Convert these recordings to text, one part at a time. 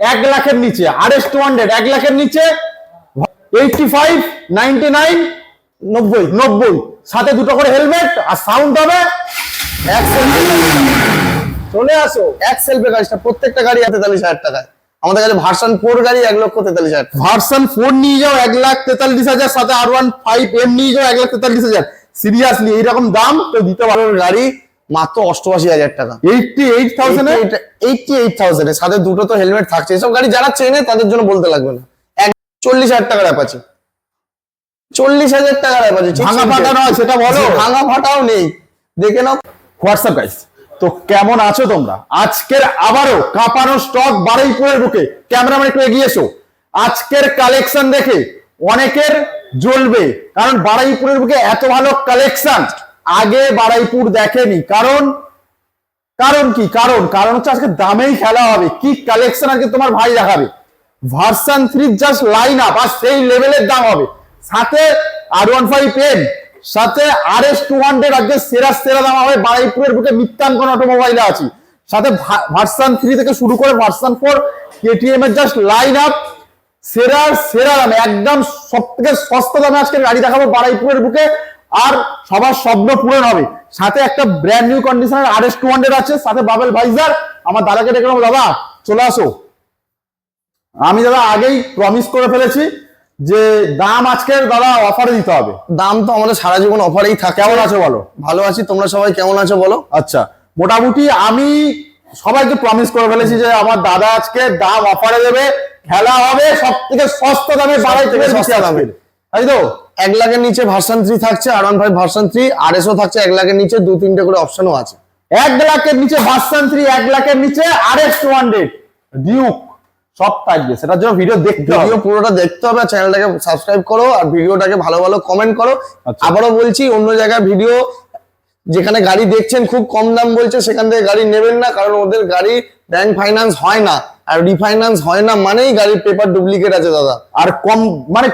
1 লাখের নিচে, RS 200 1 লাখের নিচে 85, 99, 90 সাথে দুটো করে হেলমেট আর সাউন্ড হবে চলে আসো। এক্সেল প্যাকেজটা প্রত্যেকটা গাড়ি 43,000 টাকায়। আমাদের কাছে ভার্সন 4 গাড়ি 1,43,000। ভার্সন 4 নিয়ে যাও 1,43,000, সাথে R15M নিয়ে যাও 1,43,000। সিরিয়াসলি এইরকম দাম তো দিতে পারো। গাড়ি মাত্র 88,000 টাকা, 88,000 এর সাথে দুটো তো হেলমেট থাকছে। এসব গাড়ি যারা চেনে তাদের জন্য বলতে লাগবে না। 40,000 টাকার অ্যাপাচি, 40,000 টাকার অ্যাপাচি। ভাঙা ফাটা নয় সেটা বলো, ভাঙা ফাটাও নেই, দেখে নাও। হোয়াটসঅ্যাপ গাইস, তো কেমন আছো তোমরা? আজকের আবারও কাঁপানো স্টক বারুইপুরের বুকে। ক্যামেরাম্যান একটু এগিয়ে এসো। আজকের কালেকশন দেখে অনেকের জ্বলবে, কারণ বারুইপুরের বুকে এত ভালো কালেকশন আগে বারুইপুর দেখেনি। কারণ কি কারণ হচ্ছে আজকে দামেই খেলা হবে। কি কালেকশন আজকে তোমার ভাই দেখাবে। ভার্সন 3 জাস্ট লাইন আপ আর সেই লেভেলের দাম হবে। সাথে R15M, সাথে RS 200 আজকে সেরা দাম হবে বারুইপুরের বুকে। মিত্তানগণ অটোমোবাইলে আছি। সাথে ভার্সন 3 থেকে শুরু করে ভার্সন 4 KTM এর জাস্ট লাইন আপ সেরা দামে, একদম সবথেকে সস্তা দামে আজকে গাড়ি দেখাবো বারুইপুরের বুকে। আর সবার স্বপ্ন পূরণ হবে। সাথে একটা ব্র্যান্ড নিউ কন্ডিশনের RS 200 আছে, সাথে বাবেল ভাইজার। আমার দাদাকে ডেকে নেবো, দাদা চলে আসো। আমি দাদা আগেই প্রমিস করে ফেলেছি যে দাম আজকের দাদা অফারে দিতে হবে। দাম তো আমাদের সারা জীবন অফারেই থাকে। কেমন আছো বলো? ভালো আছি, তোমরা সবাই কেমন আছো বলো? আচ্ছা, মোটামুটি আমি সবাইকে প্রমিস করে ফেলেছি যে আমার দাদা আজকে দাম অফারে দেবে, খেলা হবে সব থেকে সস্তা দামে, বারুইপুরের সস্তা দামে, তাই তো? 1 লাখের নিচে ভার্সন 3 থাকছে, R15 ভার্সন 3, RSও থাকছে 1 লাখের নিচে, 2-3টে করে অপশনও আছে। 1 লাখের নিচে ভার্সন 3, 1 লাখের নিচে RS 200 ডিউক সব থাকবে। সেটার জন্য ভিডিও দেখতে হবে, ভিডিও পুরোটা দেখতে হবে। চ্যানেলটাকে সাবস্ক্রাইব করো আর ভিডিওটাকে ভালো কমেন্ট করো। আবারও বলছি, অন্য জায়গায় ভিডিও যেখানে গাড়ি দেখছেন খুব কম দাম বলছে, সেখান থেকে গাড়ি নেবেন না। কারণ ওদের গাড়ি ব্যাংক ফাইন্যান্স হয় না, আর রিফাইন্যান্স হয় না মানেই গাড়ির পেপার ডুপ্লিকেট আছে দাদা। আর কম মানে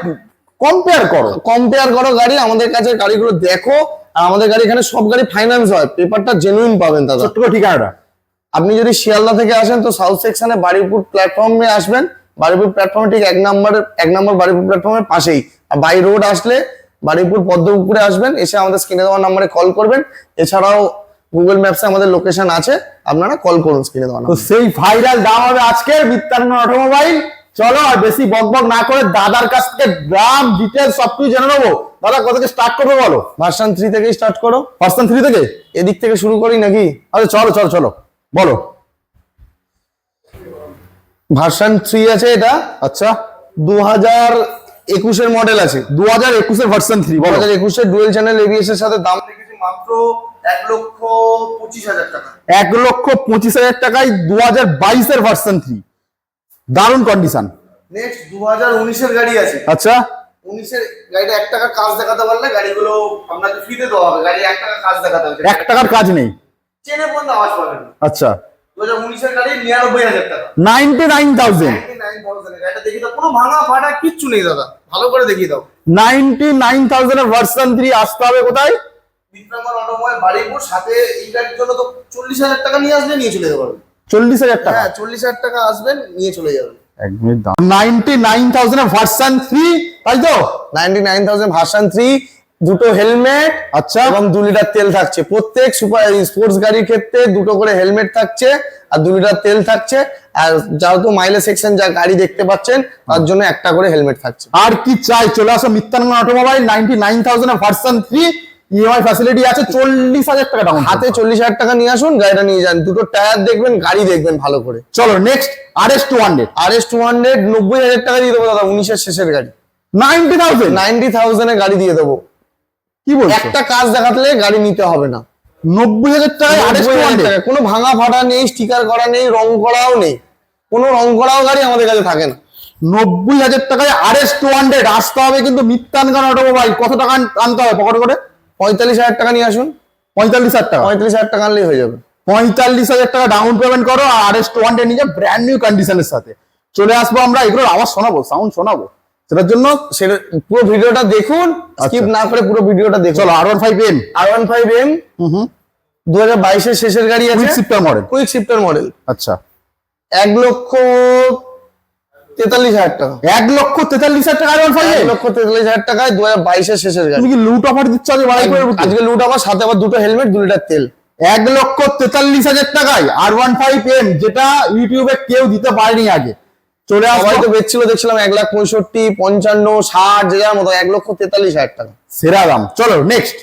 কম্পেয়ার করো গাড়ি। আমাদের কাছে গাড়িগুলো দেখো, আর আমাদের গাড়ি এখানে সব গাড়ি ফাইন্যান্স হয়, পেপারটা জেনুইন পাবেন দাদা। ছোট্ট ঠিকানাটা, আপনি যদি শিয়ালদা থেকে আসেন তো সাউথ সেকশনে বারুইপুর প্ল্যাটফর্মে আসবেন। বারুইপুর প্ল্যাটফর্মে ঠিক 1 নম্বর বারুইপুর প্ল্যাটফর্মের পাশেই। আর বাই রোড আসলে বারুইপুর পদ্মপুকুরে আসবেন, এসে আমাদের স্ক্রিনে দেওয়া নাম্বারে কল করবেন। এছাড়াও গুগল ম্যাপসে আমাদের লোকেশন আছে, আপনারা কল করুন স্ক্রিনে দেওয়া তো সেই ভাইরাল দাম হবে আজকে মিত্তানগণ অটোমোবাইল। চলো আর বেশি বকবক না করে দাদার কাছ থেকে দাম ডিটেইলস সবকিছু জেনে নেবো। দাদা কত থেকে স্টার্ট করবো বলো? ভার্সন 3 থেকেই স্টার্ট করো। ভার্সন 3 থেকে এদিক থেকে শুরু করি নাকি? আচ্ছা চলো বলো। ভার্সন 3 আছে এটা। আচ্ছা, 2021 এর মডেল আছে। 2021 এর ভার্সন 3 বলো। 2021 এর ডুয়েল চ্যানেল এবিএস এর সাথে দাম রেখেছি মাত্র 1,25,000 টাকা। 1,25,000 টাকায় 2022 এর ভার্সন 3, দারুণ কন্ডিশন। নেক্সট 2019 এর গাড়ি আছে। আচ্ছা, 19 এর গাড়িটা 1 টাকা কাজ দেখাতে পারলে গাড়িগুলো আপনাকে ফ্রিতে দেওয়া হবে। গাড়ি 1 টাকা কাজ দেখাতে হবে, 1 টাকার কাজ নেই, চেনে বন্ধ আওয়াজ পাবেন। আচ্ছা, 2019 এর গাড়ি 99,000 টাকা, 99,000 এর গাড়িটা দেখিয়ে দাও। কোনো ভাঙা ফাটা কিচ্ছু নেই দাদা, ভালো করে দেখিয়ে দাও। 99,000 এর ভার্সন 3 আসতে হবে কোথায়? মিত্রাঙ্গন অটোমোবাইল বারুইপুর। সাথে এই গাড়ির জন্য তো 40,000 টাকা নিয়ে আসলে নিয়ে চলে যাবেন। 40,000 টাকা? হ্যাঁ, 40,000 টাকা আসবেন, নিয়ে চলে যাবেন। 99,000 এর ভার্সন 3, তাই তো? 99,000 ভার্সন 3, দুটো হেলমেট, আচ্ছা, এবং 2 লিটার তেল থাকছে। প্রত্যেক সুপার স্পোর্টস গাড়ির ক্ষেত্রে দুটো করে হেলমেট থাকছে আর 2 লিটার তেল থাকছে। আর যেহেতু মাইলেজ সেকশন যা গাড়ি দেখতে পাচ্ছেন তার জন্য একটা করে হেলমেট থাকছে। আর কি চাই? চলে আসো মিত্তানগণ অটোমোবাইল। 99,000 এর ভার্সন 3, ইএমআই ফ্যাসিলিটি আছে। 40,000 টাকা ডাউন, হাতে 40,000 টাকা নিয়ে আসুন, গাড়িটা নিয়ে যান। দুটো টায়ার দেখবেন, গাড়ি দেখবেন ভালো করে। চলো নেক্সট RS 200। RS 200 90,000 টাকা দিয়ে দেবো দাদা। 19 এর শেষের গাড়ি। 90,000 এ গাড়ি দিয়ে দেবো। কি বলছো? একটা কাজ দেখাতলে গাড়ি নিতে হবে না। 90,000 টাকায় RS 200? কোনো ভাঙা ফাটা নেই, স্টিকার করা নেই, রং করাও নেই। কোনো রং করাও গাড়ি আমাদের কাছে থাকে না। 90,000 টাকায় RS 200 আসতে হবে কিন্তু মিত্তানগণ অটোমোবাইল। কত টাকা আনতে হবে পকেট করে? 45,000 টাকা নিয়ে আসুন। 45,000 টাকা? 45,000 টাকা আনলেই হয়ে যাবে। 45,000 টাকা ডাউন পেমেন্ট করো আর RS 200 নিয়ে ব্র্যান্ড নিউ কন্ডিশনের সাথে চলে আসবো আমরা। এগুলোর আওয়াজ শোনাবো, সাউন্ড শোনাবো। সেটার জন্য সেটা পুরো ভিডিওটা দেখুন, স্কিপ না করে পুরো ভিডিওটা দেখুন। চলো R15M। 2022 এর শেষের গাড়ি আছে, quick shifter model. Quick shifter model. আচ্ছা, 1,30,000 43,000 টাকা। 1,43,000 টাকা R15 1,43,000 টাকায় 2022 শেষের গাড়ি। তুমি কি লুট অফার দিচ্ছ আজ বাড়াইপুরের বুকে? আজকে লুট আবার সাথে আবার দুটো হেলমেট 2 লিটার তেল। 1,43,000 টাকায় R15M, যেটা ইউটিউবে কেউ দিতে পারেনি আগে। চলে সবাই আসো, তো বেচছিল, দেখছিলাম 1,65,000, 55, 60 যে যার মতো। 1,43,000 টাকা সেরা দাম। চলো নেক্সট।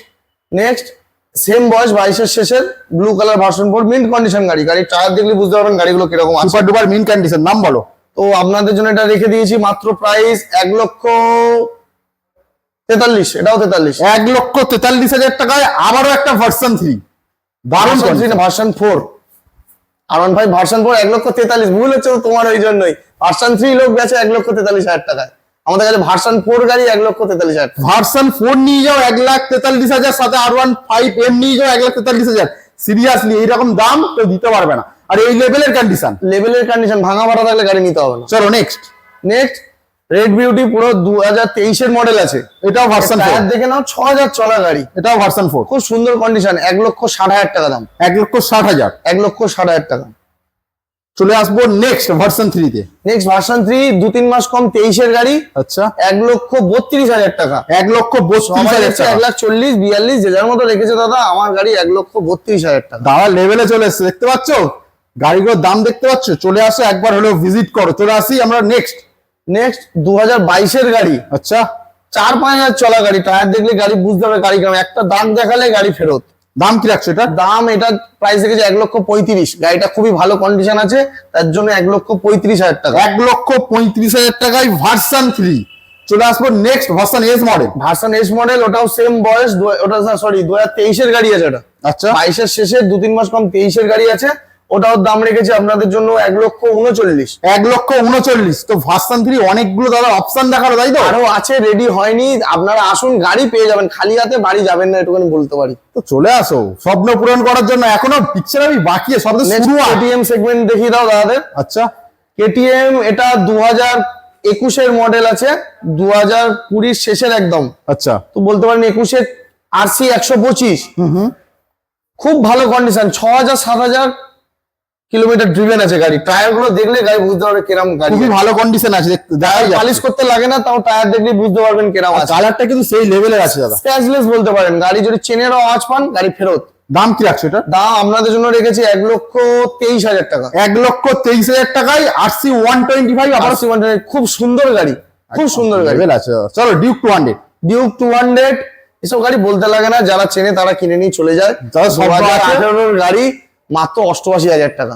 নেক্সট সেম বয়স 22 শেষের blue colour version 4 mint condition গাড়ি। গাড়ির টায়ার দেখলে বুঝতে পারবেন গাড়িগুলো কিরকম আছে। Super duper mint condition. নাম বলো। তো আপনাদের জন্য এটা রেখে দিয়েছি মাত্র প্রাইস 1,43,000। এটাও 43। 1,43,000 টাকায় আবারও একটা ভার্সন 3, দারুণ ভার্সন 4 R15 ভার্সন 4 1,43,000। ভুল হচ্ছে তো তোমার, ওই জন্যই ভার্সন 3 লোক বেচে 1,43,000 টাকায়। আমাদের কাছে ভার্সন 4 গাড়ি 1,43,000 টাকা। ভার্সন 4 নিয়ে যাও 1,43,000, সাথে R15M নিয়ে যাও 1,43,000। সিরিয়াসলি এইরকম দাম কেউ দিতে পারবে না, আর এই লেভেলের কন্ডিশন। ভাঙা ভাড়া থাকলে গাড়ি নিতে হবে না। চলো নেক্সট। রেড বিউটি পুরো 2023 এর মডেল আছে। এটাও ভার্সন 4, টায়ার দেখে নাও 6,000 চলা গাড়ি। এটাও ভার্সন 4, খুব সুন্দর কন্ডিশন। 1,60,000 টাকা দাম। 1,60,000। 1,60,000 টাকা। চলে আসবো নেক্সট ভার্সন 3 তে। নেক্সট ভার্সন 3 2-3 মাস কম 23 এর গাড়ি। আচ্ছা, 1,32,000 টাকা। 1,32,000 টাকা। 1,40,000, 42 যে যার মতো রেখেছে দাদা। আমার গাড়ি 1,32,000 টাকা। দাদা লেভেলে চলে এসছে, দেখতে পাচ্ছ গাড়িগুলোর দাম দেখতে পাচ্ছ। চলে আসো একবার হলেও ভিজিট করো। চলে আসি আমরা নেক্সট 2022 এর গাড়ি। আচ্ছা, 4-5 হাজার চলা গাড়ি। টায়ার দেখলে গাড়ি বুঝতে হবে গাড়ি কেমন। একটা দাগ দেখালে গাড়ি ফেরত। দাম কি রাখছো এটা? দাম এটা প্রাইস রেখেছে 1,35,000। গাড়িটা খুবই ভালো কন্ডিশন আছে, তার জন্য 1,35,000 টাকা। 1,35,000 টাকায় ভার্সন 3। চলে আসবো next version S model. Version S model, ওটাও সেম বয়স। ওটা সরি 2023 এর গাড়ি আছে। ওটা আচ্ছা, 22 এর শেষে 2-3 মাস কম 23 এর গাড়ি আছে। ওটাও দাম রেখেছে আপনাদের জন্য 1,39,000। 1,39,000। তো ভার্সন 3 অনেকগুলো দাদা অপশন দেখালো, তাই তো? আরো আছে, রেডি হয়নি। আপনারা আসুন, গাড়ি পেয়ে যাবেন। খালি হাতে বাড়ি যাবেন না, এটুকুনি বলতে পারি। তো চলে আসো স্বপ্ন পূরণ করার জন্য। এখনো পিকচার আমি বাকি, সব তো শুরু। কেটিএম সেগমেন্ট দেখিয়ে দাও দাদাদের। আচ্ছা, কেটিএম এটা 2021 এর মডেল আছে, 2020 শেষের একদম। আচ্ছা, তো বলতে পারেন 21 এর আরসি 125। খুব ভালো কন্ডিশন। 6,000-7,000 কিলোমিটার ড্রিভেন আছে গাড়ি। টায়ার গুলো দেখলে গাড়ি বুঝতে পারবে কিরম গাড়ি। খুবই ভালো কন্ডিশন আছে, দেখাই পালিশ পালিশ। করতে লাগে না, তাও টায়ার দেখলে বুঝতে পারবেন কিরম আছে। কালারটা কিন্তু সেই লেভেলের আছে দাদা। স্ক্র্যাচলেস বলতে পারেন। গাড়ি যদি চেনেরও আওয়াজ পান, গাড়ি ফেরত। দাম কি রাখছো এটা? দাম আপনাদের জন্য রেখেছি 1,23,000 টাকা। 1,23,000 টাকায় RC 125। আবার RC 125 খুব সুন্দর গাড়ি, খুব সুন্দর গাড়ি। লেভেল আছে। চলো ডিউক 200। ডিউক 200 এসব গাড়ি বলতে লাগে না, যারা চেনে তারা কিনে নিয়ে চলে যায়। যারা সব 2018 এর গাড়ি মাত্র 88,000 টাকা।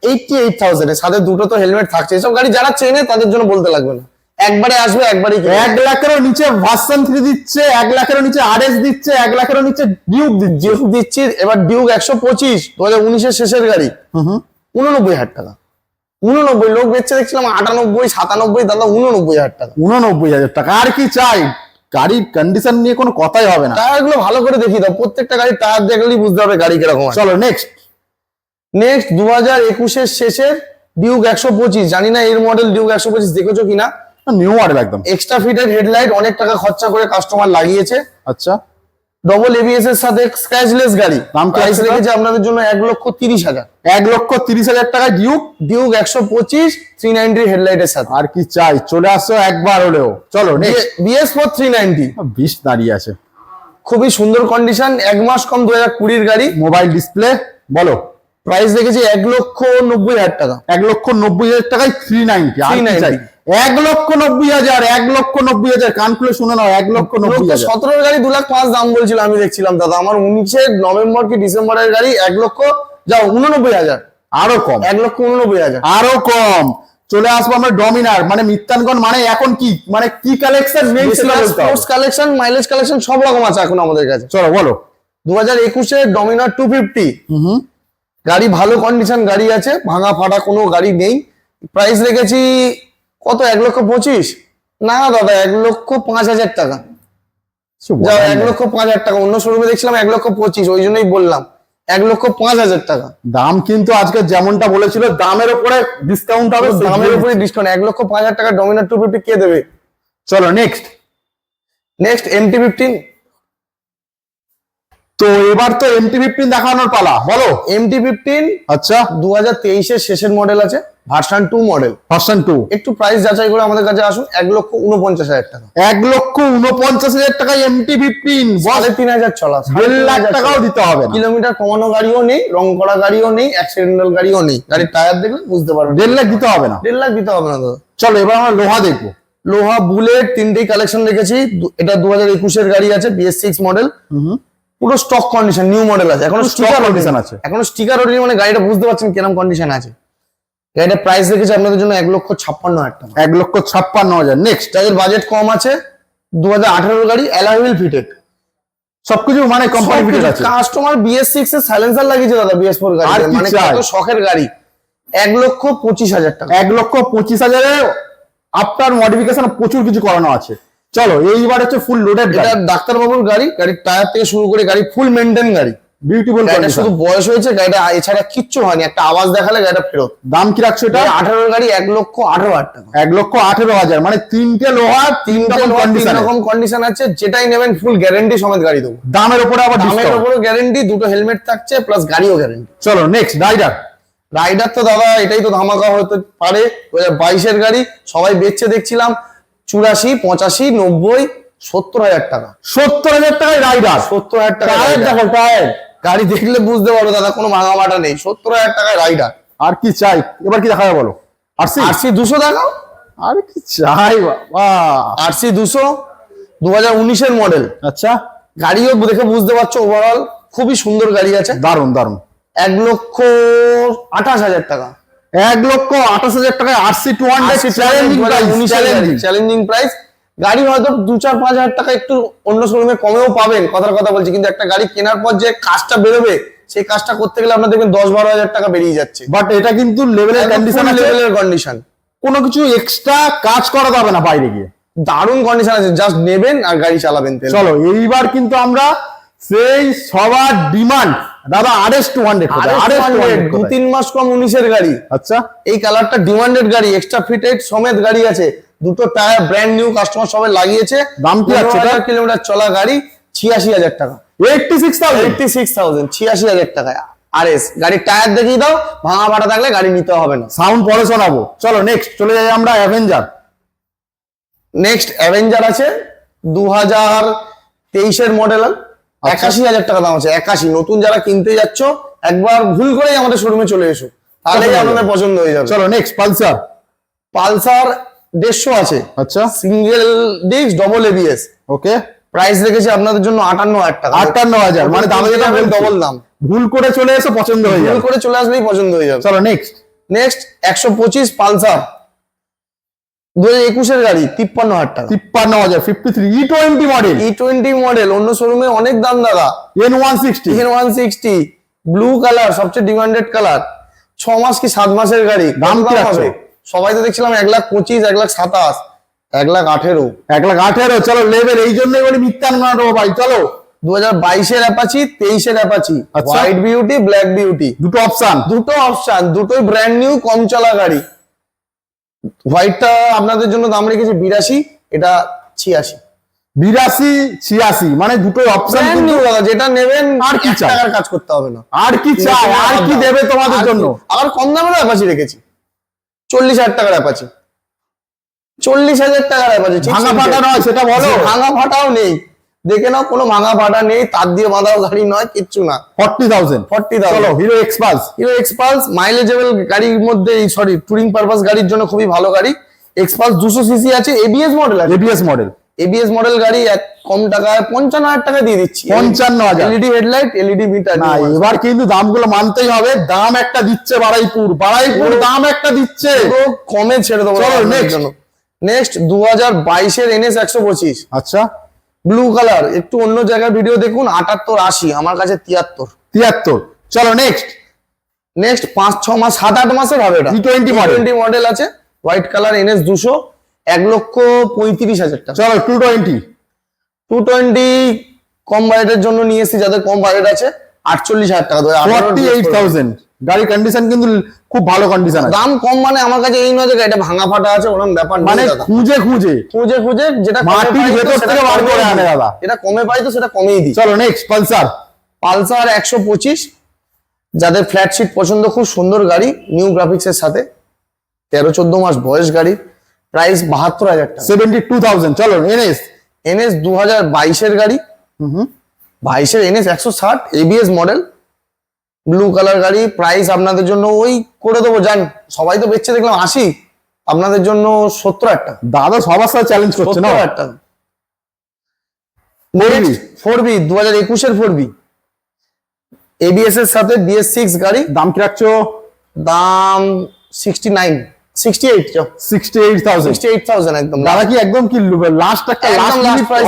88,000 এর সাথে দুটো তো হেলমেট থাকছে। এসব গাড়ি যারা চেনে তাদের জন্য বলতে লাগবে না। একবারে আসবে, একবারই কিনবে। 1 লাখেরও নিচে ভার্সন 3 দিচ্ছে, 1 লাখেরও নিচে RS দিচ্ছে, 1 লাখেরও নিচে ডিউক দিচ্ছে। ডিউক দিচ্ছি। এবার ডিউক 125 2019 এর শেষের গাড়ি 89,000 টাকা। 89 লোক বেচছে দেখছিলাম 98, 97। দাদা 89,000 টাকা। 89,000 টাকা। আর কি চাই? গাড়ির কন্ডিশন নিয়ে কোনো কথাই হবে না। টায়ার গুলো ভালো করে দেখিয়ে দাও। প্রত্যেকটা গাড়ির টায়ার দেখলেই বুঝতে হবে গাড়ি কিরকম আছে। চলো নেক্সট 2021 এর শেষের ডিউক 125। জানি না এর মডেল ডিউক 125 দেখেছো কিনা। নিউ মডেল একদম। এক্সট্রা ফিটেড হেডলাইট, অনেক টাকা খরচা করে কাস্টমার লাগিয়েছে। আচ্ছা, ডবল এবিএস এর সাথে স্ক্র্যাচলেস গাড়ি। দাম কি প্রাইস আছে রেখেছে আপনাদের জন্য 1,30,000। 1,30,000 টাকায় ডিউক। ডিউক 125 390 হেডলাইটের সাথে। আর কি চাই? চলে আসো একবার হলেও। চলো নেক্সট। BS4 390 20 দাঁড়িয়ে আছে। খুবই সুন্দর কন্ডিশন। 1 মাস কম 2020 এর গাড়ি। Mobile display. বলো। প্রাইস রেখেছে 1,90,000 টাকা। 1,90,000 টাকায় 390। আর কি চাই? 1,90,000, 1,90,000। কান খুলে শুনে নাও, 1,90,000। 17 এর গাড়ি 2,05,000 দাম বলছিল, আমি দেখছিলাম দাদা। আমার 19 নভেম্বর কি ডিসেম্বরের গাড়ি 1,89,000। আরো কম। 1,89,000। আরো কম। চলে আসবো আমরা ডমিনার, মানে মিত্তানগণ, মানে এখন কি, মানে কি কালেকশন নেই সেটা বলতে হবে। স্পোর্টস কালেকশন, মাইলেজ কালেকশন সব রকম আছে এখন আমাদের কাছে। চলো বলো। 2021 এর ডমিনার 250 গাড়ি, ভালো কন্ডিশন গাড়ি আছে, ভাঙা ফাটা কোনো গাড়ি নেই। প্রাইস রেখেছি কত? 1,25,000 না দাদা, 1,05,000 টাকা। যাও 1,05,000 টাকা। অন্য শোরুমে দেখছিলাম 1,25,000, ওই জন্যই বললাম 1,05,000 টাকা। দাম কিন্তু আজকে যেমনটা বলেছিল, দামের উপরে ডিসকাউন্ট হবে। দামের উপরে ডিসকাউন্ট। 1,05,000 টাকা ডমিনার 250 কে দেবে? চলো নেক্সট। Next MT-15। তো এবার তো MT-15 দেখানোর পালা, বলো। MT-15 আচ্ছা, 2023 এর শেষের মডেল আছে, ভার্সন 2 মডেল। ভার্সন 2। একটু প্রাইস যাচাই করে আমাদের কাছে আসুন। 1,49,000 টাকা। 1,49,000 টাকায় MT-15, 3,500 চলা, 1.5 লাখ টাকাও দিতে হবে না। কিলোমিটার কমানো গাড়িও নেই, রং করা গাড়িও নেই, অ্যাক্সিডেন্টাল গাড়িও নেই। গাড়ির টায়ার দেখলে বুঝতে পারবেন। 1.5 লাখ দিতে হবে না। 1.5 লাখ দিতে হবে না দাদা। চলো এবার আমরা লোহা দেখবো। লোহা বুলেট তিনটেই কালেকশন রেখেছি। এটা 2021 এর গাড়ি আছে, BS6 মডেল। পুরো স্টক কন্ডিশন, নিউ মডেল আছে, এখনো স্টিকার কন্ডিশন আছে, এখনো স্টিকার ওঠেনি, মানে গাড়িটা বুঝতে পারছেন কিরকম কন্ডিশন আছে। গাড়িটা প্রাইস রেখেছি আপনাদের জন্য 1,56,000 টাকা। 1,56,000। নেক্সট, যাদের বাজেট কম আছে, 2018 গাড়ি, অ্যালয় হুইল ফিটেড, সবকিছু মানে কোম্পানি ফিটেড আছে। কাস্টমার BS6 এর সাইলেন্সার লাগিয়েছে দাদা, BS4 গাড়ি, আর কি মানে চাই? কত শখের গাড়ি। 1,25,000 টাকা। 1,25,000 আফটার মডিফিকেশন প্রচুর কিছু করানো আছে। চলো এইবার হচ্ছে ফুল লোডেড এটা গাড়ি, ডাক্তারবাবুর গাড়ি। গাড়ির টায়ার থেকে শুরু করে গাড়ি ফুল মেনটেন গাড়ি, বিউটিফুল গাড়িটা কন্ডিশন। শুধু বয়স হয়েছে, গাড়িটা এছাড়া কিচ্ছু হয়নি, একটা আওয়াজ দেখালে গাড়িটা ফেরত। দাম কি রাখছো এটা? 18 গাড়ি 1,18,000 টাকা। 1,18,000, মানে তিনটে লোহা, তিন রকম তিন কন্ডিশন। রকম কন্ডিশন আছে, যেটাই নেবেন ফুল গ্যারান্টি সমেত গাড়ি দেবো। দামের উপরে আবার দামের ডিসকাউন্ট। উপরে গ্যারান্টি, দুটো হেলমেট থাকছে প্লাস গাড়িও গ্যারান্টি। চলো নেক্সট, রাইডার। রাইডার তো দাদা এটাই তো ধামাকা হতে পারে। 2022 এর গাড়ি, সবাই বেচছে দেখছিলাম 84, 85, 90, 70,000 টাকা। 70,000 টাকায় রাইডার। 70,000 টাকা টায়ার দেখো, টায়ার। গাড়ি দেখলে বুঝতে পারো দাদা, কোনো ভাঙা মাটা নেই। 70,000 টাকায় রাইডার। আর কি চাই? এবার কি দেখাবে বলো? RC 200 দেখাও। আর কি চাই বাবা? RC 200 2019 এর মডেল। আচ্ছা, গাড়িও দেখে বুঝতে পারছো, ওভারঅল খুবই সুন্দর গাড়ি আছে। দারুন দারুন। 1,28,000 টাকা। 1,28,000 টাকায় RC 200 চ্যালেঞ্জিং প্রাইস। গাড়ি হয়তো 2-4-5 হাজার টাকা একটু অন্য শোরুমে কমেও পাবেন, কথার কথা বলছি, কিন্তু একটা গাড়ি কেনার পর যে কাজটা বেরোবে, সেই কাজটা করতে গেলে আপনার দেখবেন 10-12 হাজার টাকা বেরিয়ে যাচ্ছে। বাট এটা কিন্তু লেভেলের কন্ডিশন আছে, লেভেলের কন্ডিশন, কোনো কিছু এক্সট্রা কাজ করা যাবে না বাইরে গিয়ে। দারুণ কন্ডিশন আছে, জাস্ট নেবেন আর গাড়ি চালাবেন। চলো এইবার কিন্তু আমরা সেই সবার ডিমান্ড দাদা RS 200। RS 200 2-3 মাস কম 19 এর গাড়ি। আচ্ছা, এই কালারটা ডিমান্ডেড গাড়ি, এক্সট্রা ফিটেড সমেত গাড়ি আছে, দুটো টায়ার ব্র্যান্ড নিউ, কাস্টমার সবাই লাগিয়েছে। দাম কি আছে? 15,000 কিলোমিটার চলা গাড়ি, 86,000 টাকা। 86,000। 86,000 টাকায় RS গাড়ির টায়ার দেখিয়ে দাও, ভাঙা ফাটা থাকলে গাড়ি নিতে হবে না। সাউন্ড পরে শোনাবো। চলো নেক্সট চলে যাই আমরা অ্যাভেঞ্জার। নেক্সট অ্যাভেঞ্জার আছে 2023 এর মডেল, 81,000 টাকা দাম আছে। 81। নতুন যারা কিনতে যাচ্ছ, একবার ভুল করেই আমাদের শোরুমে চলে এসো, তাহলেই আপনাদের পছন্দ হয়ে যাবে। চলো নেক্সট পালসার। পালসার 150 আছে, আচ্ছা, সিঙ্গেল ডিস্ক ডবল ABS। ওকে, প্রাইস রেখেছি আপনাদের জন্য 58,000 টাকা। 58,000, মানে দামে যাবেন ডবল দাম। ভুল করে চলে এসে পছন্দ হয়ে ভুল যাবে। করে চলে আসলেই পছন্দ হয়ে যাবে। চলো নেক্সট। নেক্সট 125 পালসার 2021 এর গাড়ি, 53,000 টাকা। 53,000। 53 E20 মডেল। E20 মডেল, অন্য শোরুমে অনেক দাম দাদা। N160। 160 ব্লু কালার, সবচেয়ে ডিমান্ডেড কালার। 6 মাস কি 7 মাসের গাড়ি। দাম কত কি রাখছো? হবে? সবাই তো দেখছিলাম 1,25,000, 1,27,000, 1,18,000। 1,18,000। চলো লেভেল, এই জন্যই বলি মিথ্যা না দেবো ভাই। চলো 2022 এর অ্যাপাচি, 23 এর অ্যাপাচি, আচ্ছা। হোয়াইট বিউটি, ব্ল্যাক বিউটি, দুটো অপশন। দুটো অপশন, দুটোই ব্র্যান্ড নিউ, কম চলা গাড়ি। হোয়াইটটা আপনাদের জন্য দাম রেখেছি 82, এটা 86। 82, 86, মানে দুটোই অপশন। ব্র্যান্ড নিউ দাদা, যেটা নেবেন আর কি 1 চাই? টাকার কাজ করতে হবে না। আর কি চাই? আর কি দেবে তোমাদের জন্য? আবার কম দামের অ্যাপাচি রেখেছি, 40,000 টাকার অ্যাপাচি। 40,000 টাকার অ্যাপাচি। ভাঙা ফাটা নয়, সেটা বলো। ভাঙা ফাটাও নেই, দেখে নাও, কোনো ভাঙা ফাটা নেই, তার দিয়ে বাঁধাও গাড়ি নয়, কিচ্ছু না। 40,000। 40,000। চলো হিরো এক্সপালস। হিরো এক্সপালস মাইলেজেবল গাড়ির মধ্যে, সরি টুরিং পারপাস গাড়ির জন্য খুবই ভালো গাড়ি। এক্সপালস 200 সিসি আছে, ABS মডেল আছে। ABS model. ABS মডেল গাড়ি এক কম টাকায় 55,000 টাকা দিয়ে দিচ্ছি। 55,000। LED headlight, LED meter. না এবার কিন্তু দামগুলো মানতেই হবে। দাম একটা দিচ্ছে বারাইপুর, দাম একটা দিচ্ছে। পুরো কমে ছেড়ে দেবো। চলো নেক্সট। নেক্সট 2022 এর NS 125। আচ্ছা, ব্লু কালার, একটু অন্য জায়গার ভিডিও দেখুন। 78, 80, আমার কাছে 73। 73। চলো নেক্সট। নেক্সট 5-6 মাস, 7-8 মাসের হবে এটা। E20 model. E20 মডেল আছে, হোয়াইট কালার, NS 200, 1,35,000 টাকা। চলো 220। 220 কম বাজেটের জন্য নিয়ে এসেছি, যাদের কম বাজেট আছে, 48,000 টাকা। 48,000। গাড়ি কন্ডিশন কিন্তু খুব ভালো কন্ডিশন আছে। দাম কম মানে আমার কাছে এই নয় যে এটা ভাঙা ফাটা আছে, ওরকম ব্যাপার নেই মানে দাদা। খুঁজে খুঁজে খুঁজে খুঁজে যেটা কমে মাটির পাই তো ভেতর সেটা থেকে বার কমেই করে দিই। আনে দাদা। এটা কমে পাই তো সেটা কমেই দিই। চলো নেক্সট পালসার। পালসার 125, যাদের ফ্ল্যাট সিট পছন্দ, খুব সুন্দর গাড়ি, নিউ গ্রাফিক্স এর সাথে, 13-14 মাস বয়স গাড়ি, প্রাইস 72,000 টাকা। 72,000। চলো এনএস। এনএস 2022 গাড়ি, 22 NS 160 ABS model, blue colour গাড়ি, প্রাইস আপনাদের জন্য ওই করে দেবো, জান সবাই তো বেচছে দেখলাম 80, আপনাদের জন্য 70,000 টাকা। দাদা সবার সাথে চ্যালেঞ্জ করছে না। 70,000 টাকা। 4B 2021 4B এবিএস এর সাথে BS6 গাড়ি, দাম কি রাখছো? দাম 68,000 একদম। দাদা কি একদম কি লাস্ট একটা লাস্ট প্রাইস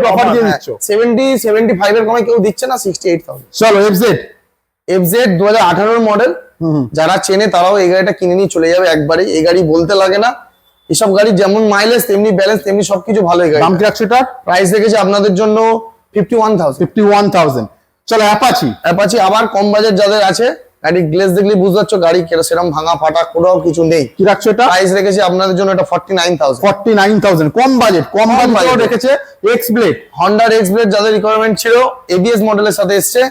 অফার দিয়ে দিচ্ছ? 70-75 এর কমে কেউ দিচ্ছে না, 68,000। চলো FZ 2018 মডেল, যারা চেনে তারাও এই গাড়িটা কিনে নিয়ে চলে যাবে একবারে। এই গাড়ি বলতে লাগে না, এসব গাড়ি যেমন মাইলেজ তেমনি ব্যালেন্স তেমনি সবকিছু ভালো। এই গাড়ি দাম কি রাখছো এটা? প্রাইস রেখেছে আপনাদের জন্য 51,000। চলো অ্যাপাচি আবার কম বাজেট যাদের আছে, গাড়ি গ্লেজ দেখলে বুঝতে পারছো গাড়ি সেরকম ভাঙা ফাটা কোনো কিছু নেই। কি রাখছো এটা? প্রাইস রেখেছে আপনাদের জন্য এটা 49,000। কম বাজেট রেখেছে। এক্স ব্লেড, হন্ডার এক্স ব্লেড যাদের রিকোয়ারমেন্ট ছিল, এবিএস মডেলের সাথে এসছে,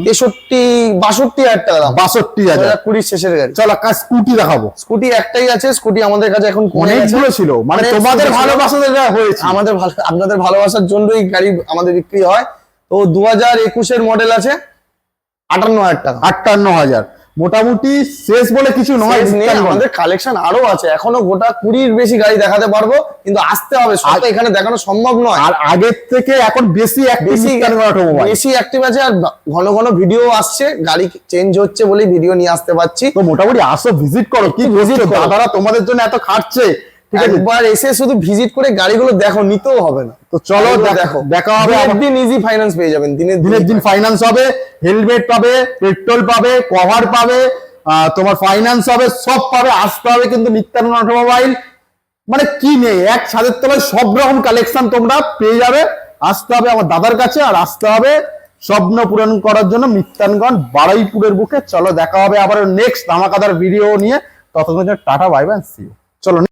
62,000 টাকা দাম, 62,000। 2020 শেষের গাড়ি। চলো স্কুটি দেখাবো। স্কুটি একটাই আছে, স্কুটি আমাদের কাছে এখন অনেকগুলো ছিল, মানে তোমাদের ভালোবাসা হয়েছে, আপনাদের ভালোবাসার জন্যই গাড়ি আমাদের বিক্রি হয়। তো 2021 মডেল আছে, 58,000 টাকা। 58,000 মোটামুটি শেষ বলে কিছু নয়। আমাদের কালেকশন আরো আছে, এখনো গোটা 20 বেশি গাড়ি দেখাতে পারবো, কিন্তু আসতে হবে, সব তো এখানে দেখানো সম্ভব নয়। আর আগের থেকে এখন বেশি অ্যাক্টিভ আছে, আর ঘন ঘন ভিডিও আসছে, গাড়ি চেঞ্জ হচ্ছে বলেই ভিডিও নিয়ে আসতে পারছি। তো মোটামুটি আসো, ভিজিট করো। কি ভিজিট দাদারা তোমাদের জন্য এত খাটছে, একবার এসে শুধু ভিজিট করে গাড়িগুলো দেখো, নিতেও হবে না। তো চলো দেখো, দেখা হবে। একদিন ইজি ফাইন্যান্স পেয়ে যাবেন, দিনের দিন ফাইন্যান্স হবে, হেলমেট পাবে, পেট্রোল পাবে, কভার পাবে, তোমার ফাইন্যান্স হবে, সব পাবে। আসতে হবে কিন্তু নিত্যানন্দ অটোমোবাইল, মানে কি নেই, এক ছাদের তলায় সব রকম কালেকশন তোমরা পেয়ে যাবে। আসতে হবে আমার দাদার কাছে, আর আসতে হবে স্বপ্ন পূরণ করার জন্য নিত্যানগঞ্জ বারুইপুরের বুকে। চলো দেখা হবে আবার নেক্সট ধামাকাদার ভিডিও নিয়ে। ততক্ষণ tata, bye bye, see you. চলো।